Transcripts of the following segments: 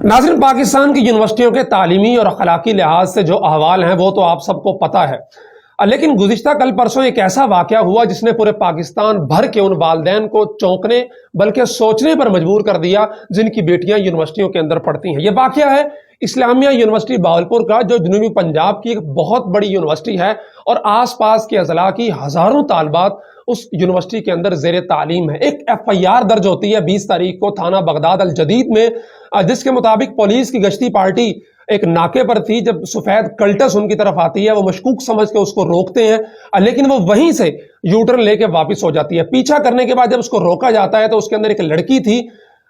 नाज़रीन, पाकिस्तान की यूनिवर्सिटियों के तालीमी और अखलाकी लिहाज से जो अहवाल हैं वो तो आप सबको पता है, लेकिन गुज़िश्ता कल परसों एक ऐसा वाक़या हुआ जिसने पूरे पाकिस्तान भर के उन वालिदैन को चौंकने बल्कि सोचने पर मजबूर कर दिया जिनकी बेटियां यूनिवर्सिटियों के अंदर पढ़ती हैं। यह वाक़या है इस्लामिया यूनिवर्सिटी बहावलपुर का, जो जनूबी पंजाब की एक बहुत बड़ी यूनिवर्सिटी है और आस पास के अजला की हज़ारों तालबात उस यूनिवर्सिटी के अंदर ज़ेर तालीम है। एक FIR दर्ज होती है 20 तारीख को थाना बगदाद अल जदीद में, जिसके मुताबिक पुलिस की गश्ती पार्टी एक नाके पर थी। जब सफेद कल्टस उनकी तरफ आती है, वो मशकूक समझ के उसको रोकते हैं, लेकिन वो वहीं से यूटर्न लेके वापस हो जाती है। पीछा करने के बाद जब उसको रोका जाता है तो उसके अंदर एक लड़की थी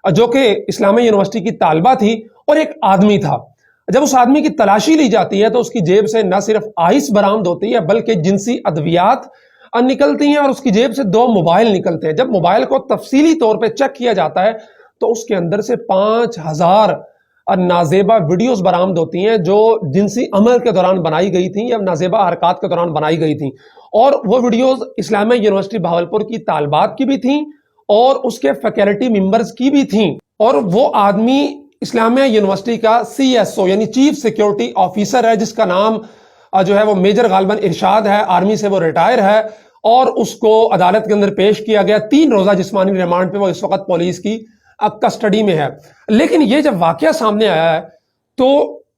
जो कि इस्लामिया यूनिवर्सिटी की तालबा थी और एक आदमी था। जब उस आदमी की तलाशी ली जाती है तो उसकी जेब से न सिर्फ आइस बरामद होती है बल्कि जिनसी अद्वियात निकलती हैं और उसकी जेब से 2 मोबाइल निकलते हैं। जब मोबाइल को तफसीली तौर पे चेक किया जाता है तो उसके अंदर से 5000 नाजेबा वीडियोस बरामद होती हैं जो जिनसी अमल के दौरान बनाई गई थी या नाजेबा हरकत के दौरान बनाई गई थी। और वो वीडियोस इस्लामिया यूनिवर्सिटी बहावलपुर की तालबात की भी थी और उसके फैकल्टी मेंबर्स की भी थी। और वो आदमी इस्लामिया यूनिवर्सिटी का CSO यानी चीफ सिक्योरिटी ऑफिसर है, जिसका नाम जो है वो मेजर गालिबन इरशाद है। आर्मी से वो रिटायर है और उसको अदालत के अंदर पेश किया गया। 3 रोजा जिस्मानी रिमांड पे वो इस वक्त पुलिस की कस्टडी में है। लेकिन ये जब वाकया सामने आया है तो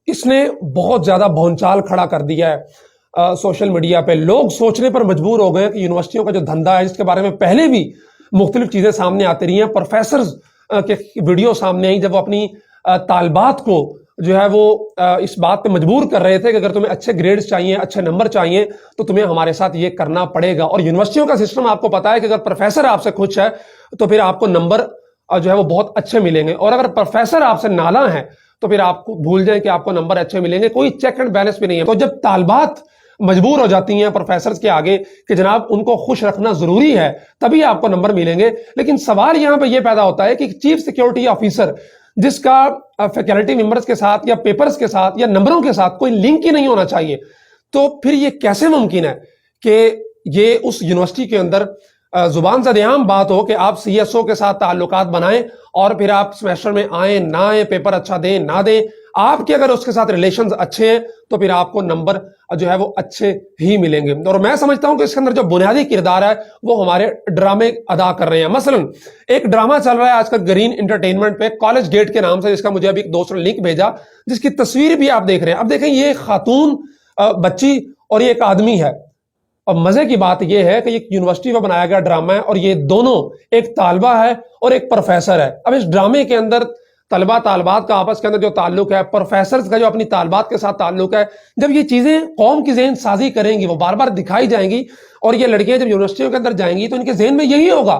इसने बहुत ज्यादा भौंचाल खड़ा कर दिया है सोशल मीडिया पे। लोग सोचने पर मजबूर हो गए कि यूनिवर्सिटियों का जो धंधा है, जिसके बारे में पहले भी मुख्तलिफ चीजें सामने आती रही हैं, प्रोफेसर के वीडियो सामने आई जब वो अपनी तालबात को जो है वो इस बात पे मजबूर कर रहे थे कि अगर तुम्हें अच्छे ग्रेड्स चाहिए, अच्छे नंबर चाहिए तो तुम्हें हमारे साथ ये करना पड़ेगा। और यूनिवर्सिटियों का सिस्टम आपको पता है कि अगर प्रोफेसर आपसे खुश है तो फिर आपको नंबर जो है वो बहुत अच्छे मिलेंगे, और अगर प्रोफेसर आपसे नाला है तो फिर आपको भूल जाए कि आपको नंबर अच्छे मिलेंगे। कोई चेक एंड बैलेंस भी नहीं है। तो जब तालबात मजबूर हो जाती हैं प्रोफेसर के आगे कि जनाब उनको खुश रखना जरूरी है तभी आपको नंबर मिलेंगे, लेकिन सवाल यहां पर यह पैदा होता है कि चीफ सिक्योरिटी ऑफिसर जिसका फैकल्टी मेंबर्स के साथ या पेपर्स के साथ या नंबरों के साथ कोई लिंक ही नहीं होना चाहिए, तो फिर ये कैसे मुमकिन है कि ये उस यूनिवर्सिटी के अंदर जुबान ज़द-ए-आम बात हो कि आप CSO के साथ ताल्लुकात बनाएं और फिर आप सेमेस्टर में आए ना आए, पेपर अच्छा दें ना दें, आपके अगर उसके साथ रिलेशंस अच्छे हैं तो फिर आपको नंबर जो है वो अच्छे ही मिलेंगे। और मैं समझता हूं कि इसके अंदर जो बुनियादी किरदार है वो हमारे ड्रामे अदा कर रहे हैं। मसलन एक ड्रामा चल रहा है आजकल ग्रीन एंटरटेनमेंट पे, कॉलेज गेट के नाम से, जिसका मुझे अभी एक दोस्त ने लिंक भेजा, जिसकी तस्वीर भी आप देख रहे हैं। अब देखें, ये खातून बच्ची और ये एक आदमी है। और मजे की बात यह है कि एक यूनिवर्सिटी में बनाया गया ड्रामा है और ये दोनों, एक तालबा है और एक प्रोफेसर है। अब इस ड्रामे के अंदर तलबा तालबात का आपस के अंदर जो ताल्लुक है, प्रोफेसर का जो अपनी तालबात के साथ ताल्लुक है, जब ये चीजें कौम की ज़हन साजी करेंगी, वो बार बार दिखाई जाएंगी और ये लड़कियां जब यूनिवर्सिटियों के अंदर जाएंगी तो इनके जहन में यही होगा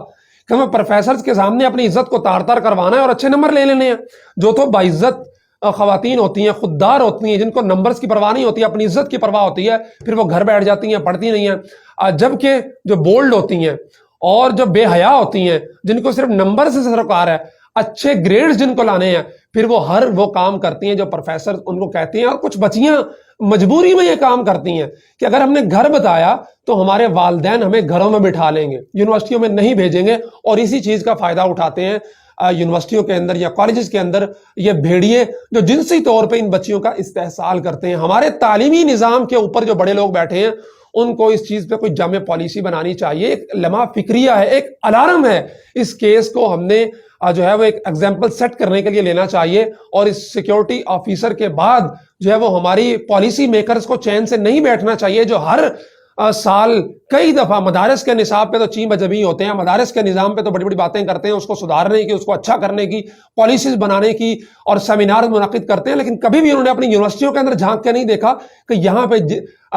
कि हमें प्रोफेसर के सामने अपनी इज्जत को तार तार करवाना है और अच्छे नंबर ले लेने हैं। जो तो बाइज्जत खवातीन होती हैं, खुददार होती हैं, जिनको नंबर्स की परवाह नहीं होती, अपनी इज्जत की परवाह होती है, फिर वो घर बैठ जाती हैं, पढ़ती नहीं हैं। जबकि जो बोल्ड होती हैं और जो बेहया होती हैं, जिनको सिर्फ नंबर से सरोकार है, अच्छे ग्रेड्स जिनको लाने हैं, फिर वो हर वो काम करती हैं जो प्रोफेसर उनको कहते हैं। और कुछ बच्चियां मजबूरी में ये काम करती हैं कि अगर हमने घर बताया तो हमारे वालिदैन हमें घरों में बिठा लेंगे, यूनिवर्सिटियों में नहीं भेजेंगे, और इसी चीज का फायदा उठाते हैं यूनिवर्सिटियों के अंदर या कॉलेजेस के अंदर ये भेड़िए जो जिनसी तौर पे इन बच्चियों का इस्तेहसाल करते हैं। हमारे तालीमी निज़ाम के ऊपर जो बड़े लोग बैठे हैं उनको इस चीज पे कोई जामे पॉलिसी बनानी चाहिए। एक लम्हा फिक्रिया है, एक अलार्म है। इस केस को हमने जो है वो एक एग्जाम्पल सेट करने के लिए लेना चाहिए, और इस सिक्योरिटी ऑफिसर के बाद जो है वो हमारी पॉलिसी मेकर्स को चैन से नहीं बैठना चाहिए, जो हर साल कई दफा मदारस के निसाब पे तो चीम बजबी होते हैं, मदारस के निज़ाम पे तो बड़ी बड़ी बातें करते हैं, उसको सुधारने की, उसको अच्छा करने की, पॉलिसीज बनाने की, और सेमिनार मुनक़िद करते हैं, लेकिन कभी भी उन्होंने अपनी यूनिवर्सिटियों के अंदर झांक के नहीं देखा कि यहाँ पे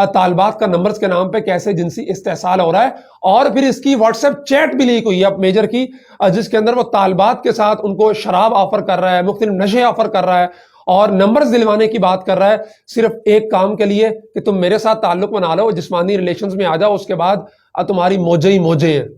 तालबात का नंबर्स के नाम पे कैसे जिनसी इस्तेहसाल हो रहा है। और फिर इसकी व्हाट्सएप चैट भी लीक हुई है मेजर की, जिसके अंदर वो तालबात के साथ उनको शराब ऑफर कर रहा है, मुख्तलिफ नशे ऑफर कर रहा है और नंबर्स दिलवाने की बात कर रहा है, सिर्फ एक काम के लिए कि तुम मेरे साथ ताल्लुक बना लो, जिस्मानी रिलेशंस में आ जाओ, उसके बाद तुम्हारी मौजे ही मौजे हैं।